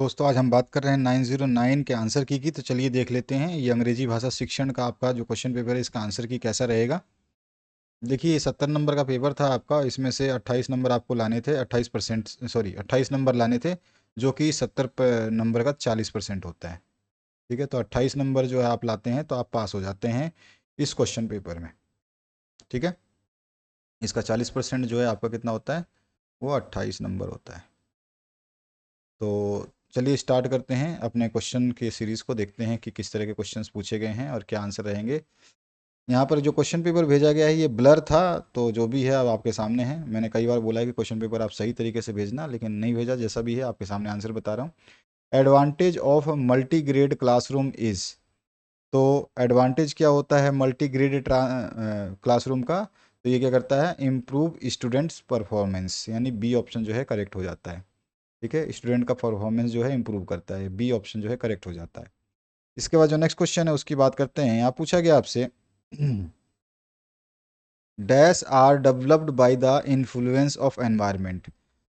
दोस्तों आज हम बात कर रहे हैं 909 के आंसर की। तो चलिए देख लेते हैं ये अंग्रेजी भाषा शिक्षण का आपका जो क्वेश्चन पेपर है इसका आंसर की कैसा रहेगा। देखिए ये 70 नंबर का पेपर था आपका, इसमें से 28 नंबर आपको लाने थे, 28% सॉरी 28 नंबर लाने थे, जो कि 70 नंबर का 40% होता है। ठीक है, तो 28 नंबर जो है आप लाते हैं तो आप पास हो जाते हैं इस क्वेश्चन पेपर में। ठीक है, इसका 40% जो है आपका कितना होता है, वो 28 नंबर होता है। तो चलिए स्टार्ट करते हैं अपने क्वेश्चन के सीरीज़ को, देखते हैं कि किस तरह के क्वेश्चंस पूछे गए हैं और क्या आंसर रहेंगे। यहाँ पर जो क्वेश्चन पेपर भेजा गया है ये ब्लर था, तो जो भी है अब आपके सामने है। मैंने कई बार बोला है कि क्वेश्चन पेपर आप सही तरीके से भेजना, लेकिन नहीं भेजा। जैसा भी है आपके सामने आंसर बता रहा हूँ। Advantage of multi grade classroom is, तो एडवांटेज क्या होता है मल्टी ग्रेड क्लासरूम का, तो ये क्या करता है, इम्प्रूव स्टूडेंट्स परफॉर्मेंस, यानी बी ऑप्शन जो है करेक्ट हो जाता है। ठीक है, स्टूडेंट का परफॉर्मेंस जो है इंप्रूव करता है, बी ऑप्शन जो है करेक्ट हो जाता है। इसके बाद जो नेक्स्ट क्वेश्चन है उसकी बात करते हैं। यहाँ पूछा गया आपसे dash are developed by the influence of environment,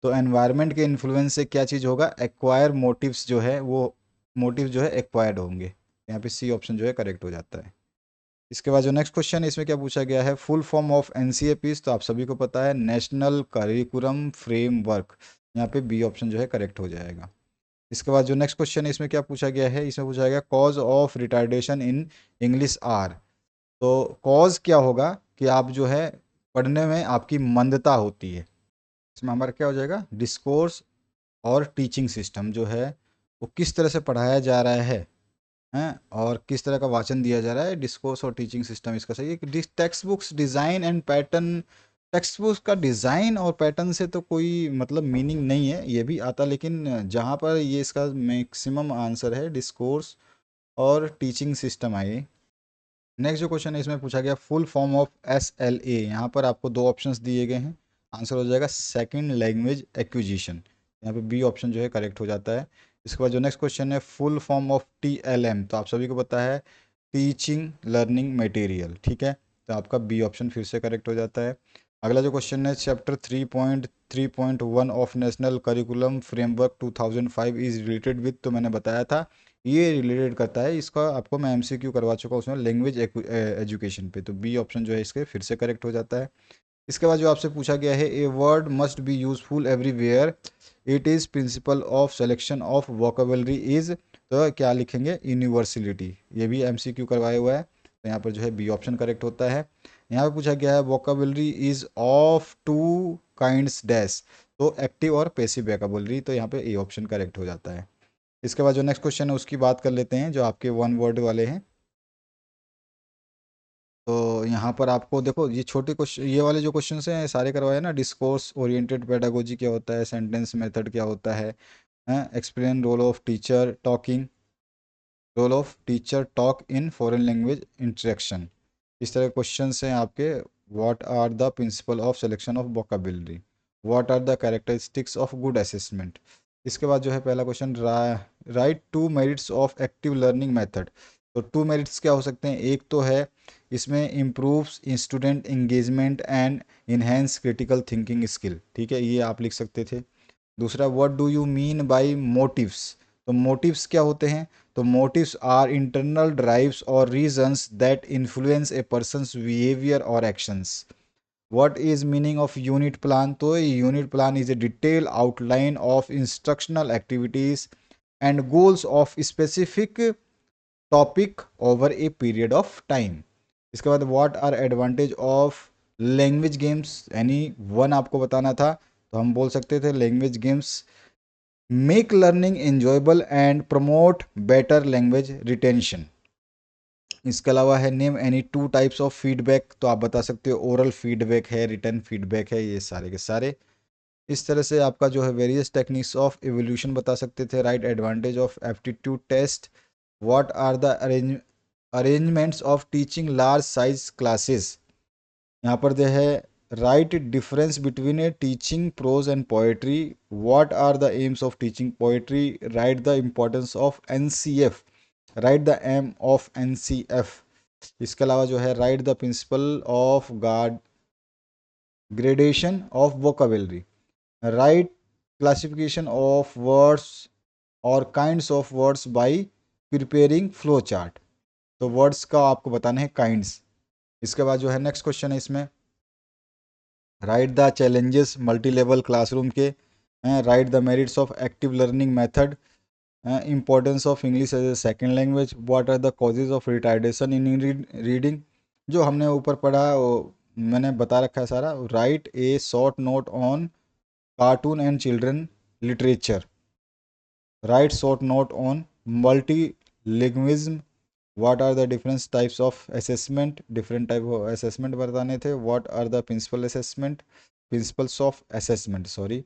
तो एनवायरनमेंट के इन्फ्लुएंस से क्या चीज़ होगा, एक्वायर मोटिव्स जो है वो मोटिव जो है एक्वायर्ड होंगे। यहाँ पे सी ऑप्शन जो है करेक्ट हो जाता है। इसके बाद जो नेक्स्ट क्वेश्चन है इसमें क्या पूछा गया है, फुल फॉर्म ऑफ एनसीएपीस, तो आप सभी को पता है नेशनल करिकुलम फ्रेमवर्क, यहाँ पे बी ऑप्शन जो है करेक्ट हो जाएगा। इसके बाद जो नेक्स्ट क्वेश्चन है इसमें क्या पूछा गया है, इसमें पूछा गया cause of retardation in English are, तो कॉज क्या होगा कि आप जो है पढ़ने में आपकी मंदता होती है। इसमें हमारा क्या हो जाएगा, डिस्कोर्स और टीचिंग सिस्टम जो है वो किस तरह से पढ़ाया जा रहा है और किस तरह का वाचन दिया जा रहा है, डिस्कोर्स और टीचिंग सिस्टम इसका सही है कि text books design and pattern, text books का डिज़ाइन और पैटर्न से तो कोई मतलब मीनिंग नहीं है, ये भी आता, लेकिन जहाँ पर ये इसका मैक्सिमम आंसर है डिस्कोर्स और टीचिंग सिस्टम आए। नेक्स्ट जो क्वेश्चन है इसमें पूछा गया फुल फॉर्म ऑफ SLA, यहाँ पर आपको दो ऑप्शंस दिए गए हैं, आंसर हो जाएगा सेकंड लैंग्वेज एक्विजिशन, यहाँ पे बी ऑप्शन जो है करेक्ट हो जाता है। इसके बाद जो नेक्स्ट क्वेश्चन है फुल फॉर्म ऑफ TLM, तो आप सभी को पता है टीचिंग लर्निंग मटेरियल। ठीक है, तो आपका बी ऑप्शन फिर से करेक्ट हो जाता है। अगला जो क्वेश्चन है chapter 3.3.1 of national curriculum framework 2005 is related with, तो मैंने बताया था ये रिलेटेड करता है, इसका आपको मैं MCQ करवा चुका हूँ उसमें लैंग्वेज एजुकेशन पे, तो बी ऑप्शन जो है इसके फिर से करेक्ट हो जाता है। इसके बाद जो आपसे पूछा गया है a word must be useful everywhere, it is principle of selection of vocabulary is, तो क्या लिखेंगे, यूनिवर्सलिटी, ये भी MCQ करवाया हुआ है, तो यहाँ पर जो है बी ऑप्शन करेक्ट होता है। यहाँ पे पूछा गया है vocabulary is of two kinds dash, तो एक्टिव और पैसिव वोकेबलरी, तो यहाँ पे ए ऑप्शन करेक्ट हो जाता है। इसके बाद जो नेक्स्ट क्वेश्चन है उसकी बात कर लेते हैं, जो आपके वन वर्ड वाले हैं। तो यहाँ पर आपको देखो ये छोटे क्वेश्चन, ये वाले जो क्वेश्चन हैं सारे करवाए ना, डिस्कोर्स ओरिएंटेड पेडागोजी क्या होता है, सेंटेंस मेथड क्या होता है, explain role of teacher talking, role of teacher talk in foreign language interaction, इस तरह के क्वेश्चन हैं आपके। What are the principle of selection of vocabulary, what are the characteristics of good assessment. इसके बाद जो है पहला question, write two merits of active learning method, तो टू मेरिट्स क्या हो सकते हैं, एक तो है इसमें improves student engagement and enhance critical thinking skill, ठीक है, ये आप लिख सकते थे। दूसरा, what do you mean by motives, तो मोटिव्स क्या होते हैं, तो मोटिव्स आर इंटरनल ड्राइव्स और reasons that influence a person's behaviour और actions. What is meaning of unit plan, तो unit plan is a detail outline of instructional activities and goals of specific topic over a period of time. इसके बाद what are advantage of language games, यानी one आपको बताना था, तो हम बोल सकते थे language games make learning enjoyable and promote better language retention. इसके अलावा है name any two types of feedback, तो आप बता सकते हो ओरल फीडबैक है, रिटर्न फीडबैक है, ये सारे के सारे। इस तरह से आपका जो है वेरियस टेक्निक्स ऑफ एवोल्यूशन बता सकते थे, write advantage of aptitude test, what are the arrangements of teaching large size classes, यहाँ पर जो है write difference between a teaching prose and poetry, what are the aims of teaching poetry, write the importance of NCF, write the aim of NCF। इसके अलावा जो है write the principle of guard gradation of vocabulary, write classification of words और kinds of words by preparing flow chart. तो words का आपको बताना है काइंड्स। इसके बाद जो है नेक्स्ट क्वेश्चन है इसमें, write the challenges multi level classroom के, write the merits of active learning method, importance of English as a second language, what are the causes of retardation in reading. जो हमने ऊपर पढ़ा वो मैंने बता रखा है सारा। Write a short note on cartoon and children literature, write short note on multi what are the different types of assessment, different type of assessment बताने थे। What are the principles of assessment sorry.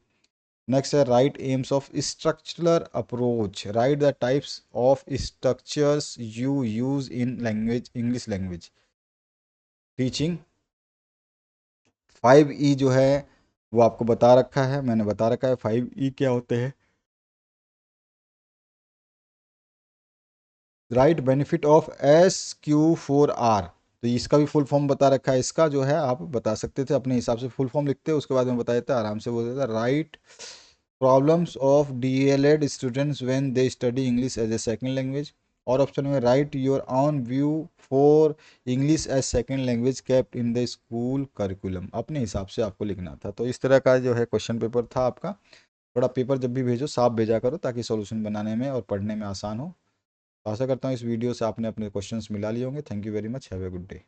Next है write aims of structural approach, write the types of structures you use in language English language teaching. 5E जो है वो आपको बता रखा है, मैंने बता रखा है 5E क्या होते हैं। राइट बेनिफिट ऑफ SQ4R, तो इसका भी फुल फॉर्म बता रखा है। इसका जो है आप बता सकते थे अपने हिसाब से, फुल फॉर्म लिखते उसके बाद में बता देते आराम से बोल देता। Write problems of DLED students when they study English as a second language. और ऑप्शन में write your own view for English as second language kept in the school curriculum. अपने हिसाब से आपको लिखना था। तो इस तरह का जो है क्वेश्चन पेपर था आपका। थोड़ा पेपर जब भी भेजो साफ भेजा करो ताकि सॉल्यूशन बनाने में और पढ़ने में आसान हो। आशा करता हूँ इस वीडियो से आपने अपने क्वेश्चंस मिला लिए होंगे। Thank you very much, have a good day.